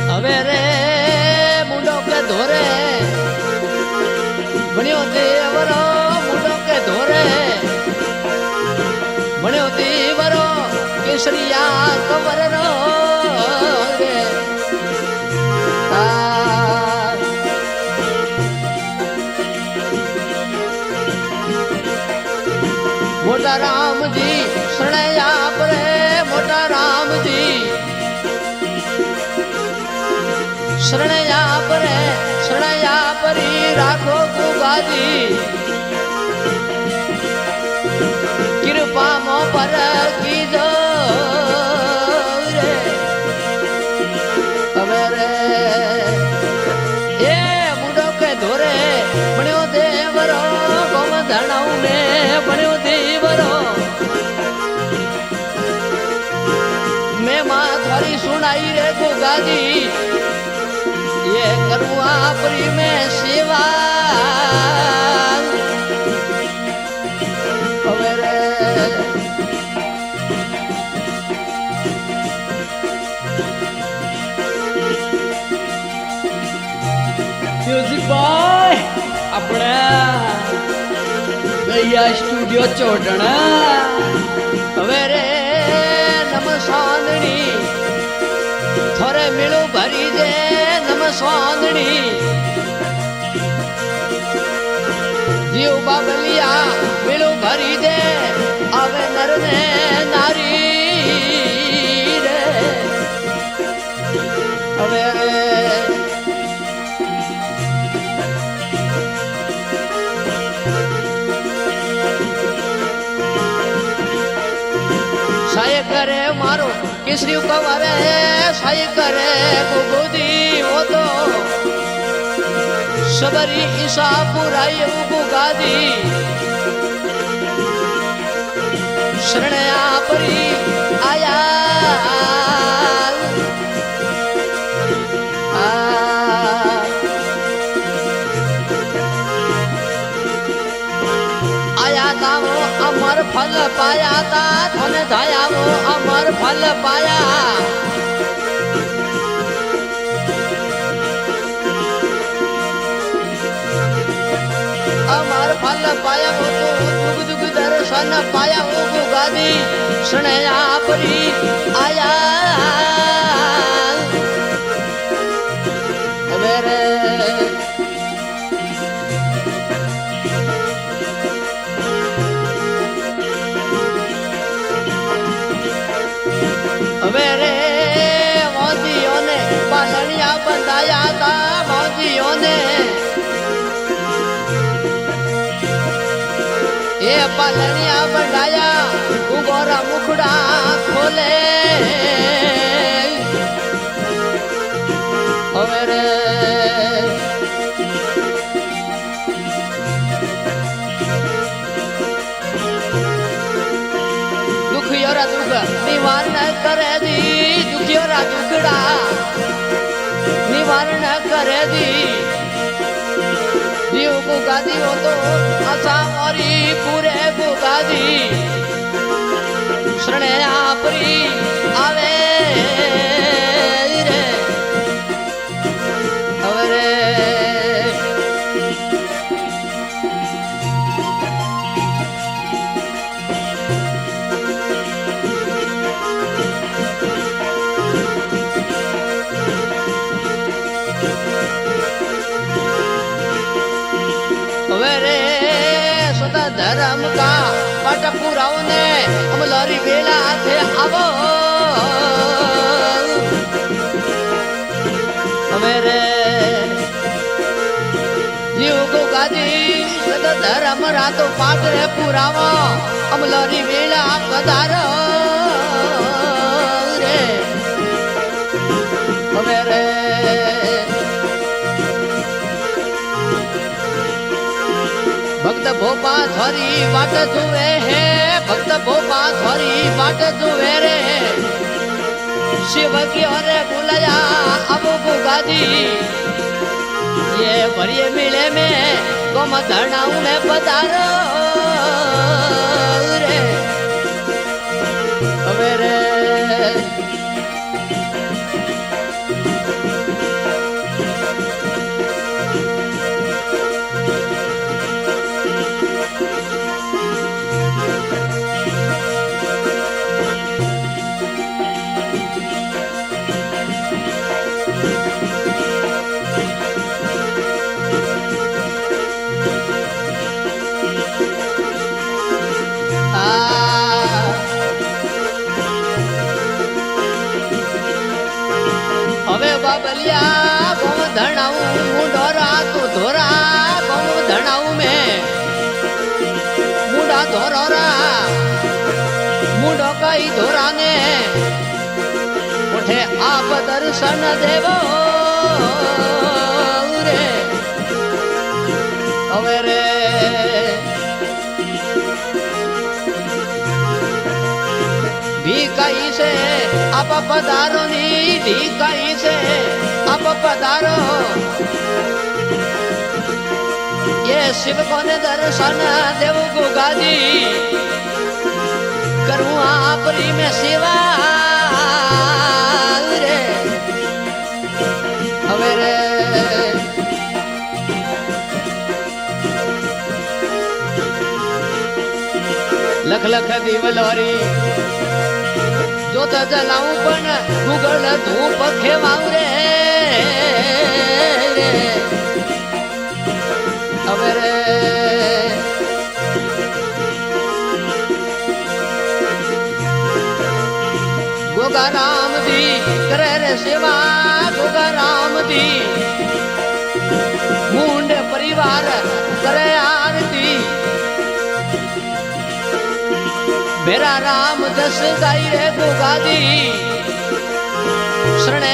હવે રે મુંડો કે ધોરે ભણ્યો દેવરો મુંડો કે ધોરે ભણ્યો દેવરો કેસરિયા કવર રો રે મોટા રામજી શરણયા પરે મોટા રામજી શરણયા પરે શરણયા પરી રાખો ગુગાજી કૃપા મો પર કીજો રે હવે રે એ મુંડો કે ધોરે ભણ્યો દેવરો ગોમધણઉ ને ભણ્યો દેવરો મેં માં થોડી સુનાઈ રે ગુગાજી ये करूँ आपरी में सेवा હવે રે મ્યુઝિક બોય આપણે ગયા સ્ટુડિયો ચોટણા હવે રે નમ સાંદણી થોરે મેળું ભરી દે નમ સાંદણી જીવ બાબલિયા મેળું ભરી દે હવે નર ને નારી રે હવે રે સાય કરે મારો કેસરી કવારે સાય કરે ગુગુદી ઓ તો સબરી ઈશા પુરાઈ ગુગાદી શરણે આપરી આયા આયા તાવો અમર ફલ પાયા તા ધન ધયાવો અમર ફલ પાયા અમર ફલ પાયા તો જુગ જુગ દર્શન પાયા ઓ ગાદી શણયા પરી આયા હવે રે હવે રે મોદીઓને પાલણિયા બંધાયા તા મોદીઓને એ પાલણિયા બંધાયા ઉગોરા મુખડા ખોલે હવે રે દુખિયોરા દુઃખ નિવારણ કરે દી દુખિયોરા દુખડા નિવારણ કરે દી જીવ ગુગાદી હો તો આશા મારી પૂરે ગુગાદી શરણે આપરી આવે રે હવે રે હવે રે સદા ધર્મ કા પાટ પુરાવો ને અમલરી વેલા હાથે આવો હવે રે જીવ ગુગાદી સદા ધર્મ રાતો પાટ રે પુરાવો અમલરી વેલા પધારો રે હવે રે ભક્ત ભક્ત ભોપા થોરી વાટ જુએ હે ભક્ત ભોપા થોરી વાટ જુએ રે शिव की ओर बुलाया अब गुगादी ये भरिए मिले में तुम धरनाऊ में पधारो रे अबे रे હવે બાબલિયા ગોમ ધણાવું મુંડોરા તું ધોરા ગોમ ધણાવું મેં મુંડા ધોરોરા મુંડો કઈ ધોરાને ઉઠે આપ દર્શન દેવો રે હવે રે ભીકાઈ છે આપ પધારો ની ભીકાઈ છે આપ પધારો ये शिव को ने दर्शन देव गुगाजी करूँ आपरी में सेवा रे હવે રે લખ લખ દીવલોરી જોત જલાવું પણ ગુગળ ધૂપ ખેવાવું રે હવે રે ગોગા રામ દી કરે રે સેવા ગોગા રામ દી મુંડ પરિવાર કરે આરતી मेरा राम जस गाई रे गुगादी शरणे